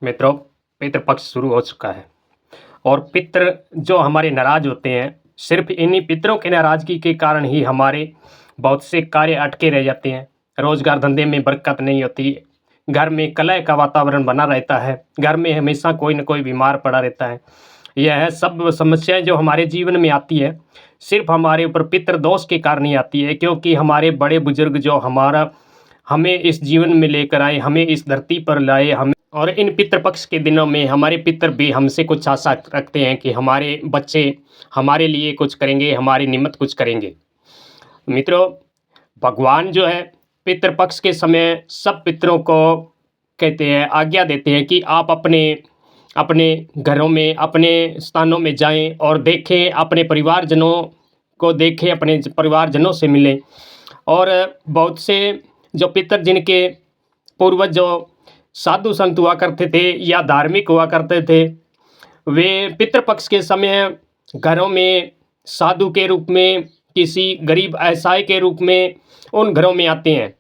मित्रों, पितृपक्ष शुरू हो चुका है और पितृ जो हमारे नाराज होते हैं, सिर्फ इन्हीं पितरों की नाराज़गी के कारण ही हमारे बहुत से कार्य अटके रह जाते हैं। रोज़गार धंधे में बरकत नहीं होती, घर में कलह का वातावरण बना रहता है, घर में हमेशा कोई न कोई बीमार पड़ा रहता है। यह सब समस्याएँ जो हमारे जीवन में आती है, सिर्फ हमारे ऊपर पितृदोष के कारण ही आती है, क्योंकि हमारे बड़े बुजुर्ग जो हमें इस जीवन में लेकर आए, हमें इस धरती पर लाए, हम और इन पितृपक्ष के दिनों में हमारे पितर भी हमसे कुछ आशा रखते हैं कि हमारे बच्चे हमारे लिए कुछ करेंगे, हमारी निमित्त कुछ करेंगे। मित्रों, भगवान जो है पितृपक्ष के समय सब पितरों को कहते हैं, आज्ञा देते हैं कि आप अपने अपने घरों में, अपने स्थानों में जाएँ और देखें, अपने परिवारजनों को देखें, अपने परिवारजनों से मिलें। और बहुत से जो पितर जिनके पूर्वज जो साधु संत हुआ करते थे या धार्मिक हुआ करते थे, वे पितृपक्ष के समय घरों में साधु के रूप में, किसी गरीब असहाय के रूप में उन घरों में आते हैं।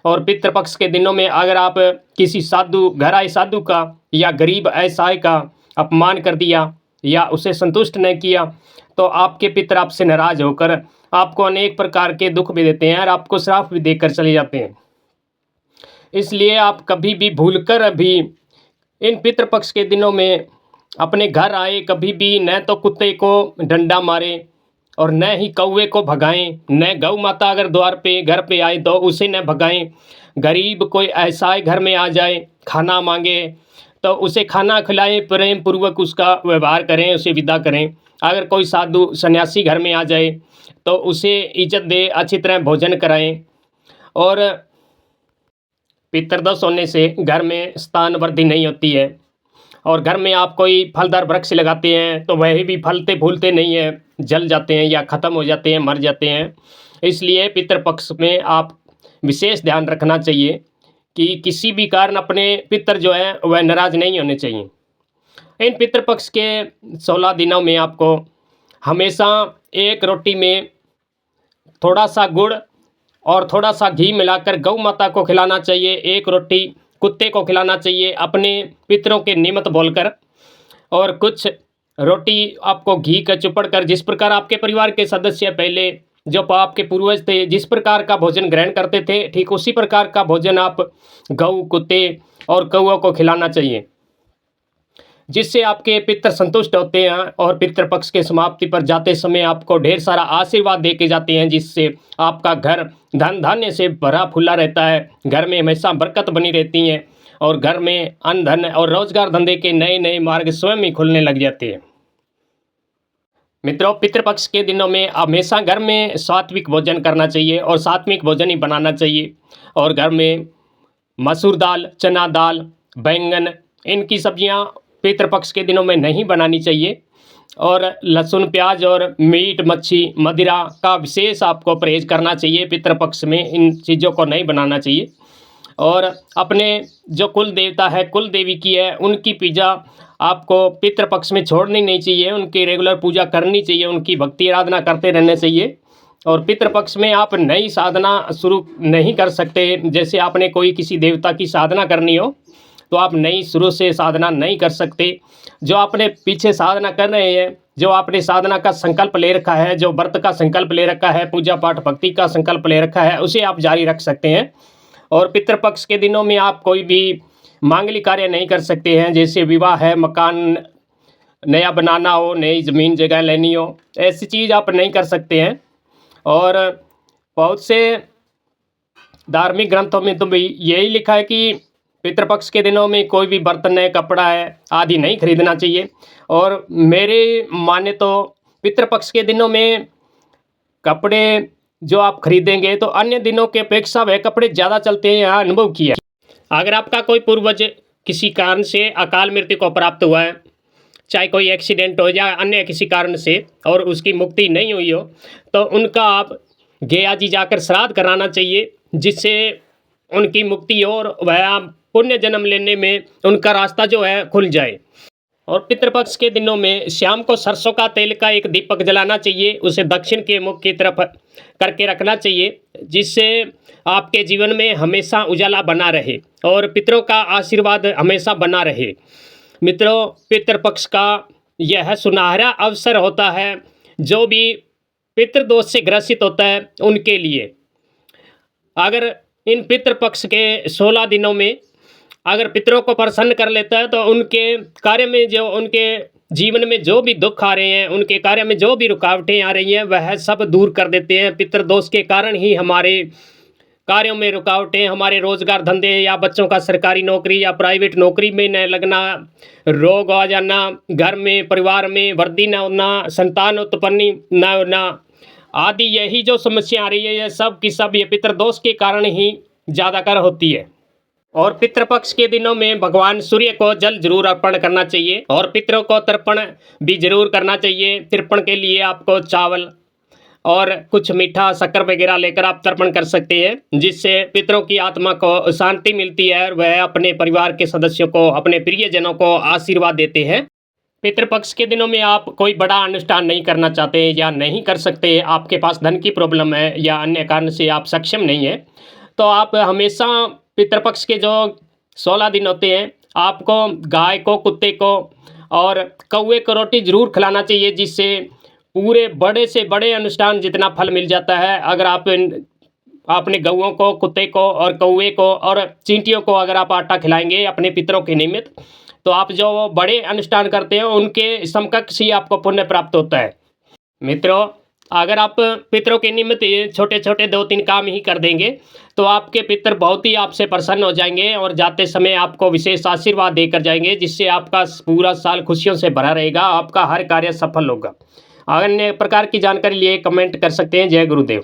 और पितृपक्ष के दिनों में अगर आप किसी साधु, घर आए साधु का या गरीब असहाय का अपमान कर दिया या उसे संतुष्ट नहीं किया, तो आपके पितर आपसे नाराज होकर आपको अनेक प्रकार के दुख भी देते हैं और आपको श्राप भी देकर चले जाते हैं। इसलिए आप कभी भी भूलकर भी इन पितृपक्ष के दिनों में अपने घर आए कभी भी न तो कुत्ते को डंडा मारें और न ही कौवे को भगाएं, न गौ माता अगर द्वार पे घर पे आए तो उसे न भगाएं। गरीब कोई ऐसा घर में आ जाए, खाना मांगे तो उसे खाना खिलाएं, प्रेम पूर्वक उसका व्यवहार करें, उसे विदा करें। अगर कोई साधु सन्यासी घर में आ जाए तो उसे इज्जत दे, अच्छी तरह भोजन कराएं। और पितृदोष होने से घर में स्थान वृद्धि नहीं होती है और घर में आप कोई फलदार वृक्ष लगाते हैं तो वह भी फलते फूलते नहीं है, जल जाते हैं या ख़त्म हो जाते हैं, मर जाते हैं। इसलिए पितृपक्ष में आप विशेष ध्यान रखना चाहिए कि किसी भी कारण अपने पितर जो हैं वह नाराज़ नहीं होने चाहिए। इन पितृपक्ष के 16 दिनों में आपको हमेशा एक रोटी में थोड़ा सा गुड़ और थोड़ा सा घी मिलाकर गौ माता को खिलाना चाहिए, एक रोटी कुत्ते को खिलाना चाहिए अपने पितरों के निमित्त बोलकर। और कुछ रोटी आपको घी का चुपड़ कर, जिस प्रकार आपके परिवार के सदस्य पहले जो आपके पूर्वज थे जिस प्रकार का भोजन ग्रहण करते थे, ठीक उसी प्रकार का भोजन आप गौ, कुत्ते और कौओं को खिलाना चाहिए, जिससे आपके पितर संतुष्ट होते हैं और पितृपक्ष के समाप्ति पर जाते समय आपको ढेर सारा आशीर्वाद दे के जाते हैं, जिससे आपका घर धन धान्य से भरा फूला रहता है, घर में हमेशा बरकत बनी रहती है और घर में अन्न धन और रोजगार धंधे के नए नए मार्ग स्वयं ही खुलने लग जाते हैं। मित्रों, पितृपक्ष के दिनों में हमेशा घर में सात्विक भोजन करना चाहिए और सात्विक भोजन ही बनाना चाहिए। और घर में मसूर दाल, चना दाल, बैंगन, इनकी सब्जियां पितृपक्ष के दिनों में नहीं बनानी चाहिए। और लहसुन, प्याज और मीट, मच्छी, मदिरा का विशेष आपको परहेज करना चाहिए। पितृपक्ष में इन चीज़ों को नहीं बनाना चाहिए। और अपने जो कुल देवता है, कुल देवी की है, उनकी पूजा आपको पितृपक्ष में छोड़नी नहीं चाहिए, उनकी रेगुलर पूजा करनी चाहिए, उनकी भक्ति आराधना करते रहना चाहिए। और पितृपक्ष में आप नई साधना शुरू नहीं कर सकते। जैसे आपने कोई किसी देवता की साधना करनी हो तो आप नई शुरू से साधना नहीं कर सकते। जो आपने पीछे साधना कर रहे हैं, जो आपने साधना का संकल्प ले रखा है, जो व्रत का संकल्प ले रखा है, पूजा पाठ भक्ति का संकल्प ले रखा है, उसे आप जारी रख सकते हैं। और पितृपक्ष के दिनों में आप कोई भी मांगलिक कार्य नहीं कर सकते हैं, जैसे विवाह है, मकान नया बनाना हो, नई ज़मीन जगह लेनी हो, ऐसी चीज़ आप नहीं कर सकते हैं। और बहुत से धार्मिक ग्रंथों में तो भी यही लिखा है कि पितृपक्ष के दिनों में कोई भी बर्तन है, कपड़ा है आदि नहीं खरीदना चाहिए। और मेरे माने तो पितृपक्ष के दिनों में कपड़े जो आप खरीदेंगे तो अन्य दिनों के अपेक्षा वह कपड़े ज़्यादा चलते हैं, यहाँ अनुभव किया। अगर आपका कोई पूर्वज किसी कारण से अकाल मृत्यु को प्राप्त हुआ है, चाहे कोई एक्सीडेंट हो या अन्य किसी कारण से, और उसकी मुक्ति नहीं हुई हो, तो उनका आप गया जी जाकर श्राद्ध कराना चाहिए, जिससे उनकी मुक्ति हो और वह पुण्य जन्म लेने में उनका रास्ता जो है खुल जाए। और पितृपक्ष के दिनों में शाम को सरसों का तेल का एक दीपक जलाना चाहिए, उसे दक्षिण के मुख की तरफ करके रखना चाहिए, जिससे आपके जीवन में हमेशा उजाला बना रहे और पितरों का आशीर्वाद हमेशा बना रहे। मित्रों, पितृपक्ष का यह सुनहरा अवसर होता है जो भी पितृदोष से ग्रसित होता है उनके लिए। अगर इन पितृपक्ष के 16 दिनों में अगर पितरों को प्रसन्न कर लेता है तो उनके कार्य में, जो उनके जीवन में जो भी दुख आ रहे हैं, उनके कार्य में जो भी रुकावटें आ रही हैं, वह सब दूर कर देते हैं। पितृदोष के कारण ही हमारे कार्यों में रुकावटें, हमारे रोजगार धंधे या बच्चों का सरकारी नौकरी या प्राइवेट नौकरी में न लगना, रोग आ जाना, घर में परिवार में वृद्धि न होना, संतान उत्पत्ति न होना आदि, यही जो समस्या आ रही है, यह सब की सब ये पितृदोष के कारण ही ज़्यादातर होती है। और पितृपक्ष के दिनों में भगवान सूर्य को जल जरूर अर्पण करना चाहिए और पितरों को तर्पण भी जरूर करना चाहिए। तर्पण के लिए आपको चावल और कुछ मीठा शक्कर वगैरह लेकर आप तर्पण कर सकते हैं, जिससे पितरों की आत्मा को शांति मिलती है और वह अपने परिवार के सदस्यों को, अपने प्रियजनों को आशीर्वाद देते हैं। पितृपक्ष के दिनों में आप कोई बड़ा अनुष्ठान नहीं करना चाहते या नहीं कर सकते, आपके पास धन की प्रॉब्लम है या अन्य कारण से आप सक्षम नहीं है, तो आप हमेशा पितृपक्ष के जो 16 दिन होते हैं, आपको गाय को, कुत्ते को और कौवे को रोटी जरूर खिलाना चाहिए, जिससे पूरे बड़े से बड़े अनुष्ठान जितना फल मिल जाता है। अगर आप अपने गौओं को, कुत्ते को और कौवे को और चींटियों को अगर आप आटा खिलाएंगे अपने पितरों के निमित्त, तो आप जो बड़े अनुष्ठान करते हैं उनके समकक्ष ही आपको पुण्य प्राप्त होता है। मित्रों, अगर आप पितरों के निमित्त छोटे छोटे 2-3 काम ही कर देंगे तो आपके पितर बहुत ही आपसे प्रसन्न हो जाएंगे और जाते समय आपको विशेष आशीर्वाद देकर जाएंगे, जिससे आपका पूरा साल खुशियों से भरा रहेगा, आपका हर कार्य सफल होगा। अन्य प्रकार की जानकारी लिए कमेंट कर सकते हैं। जय गुरुदेव।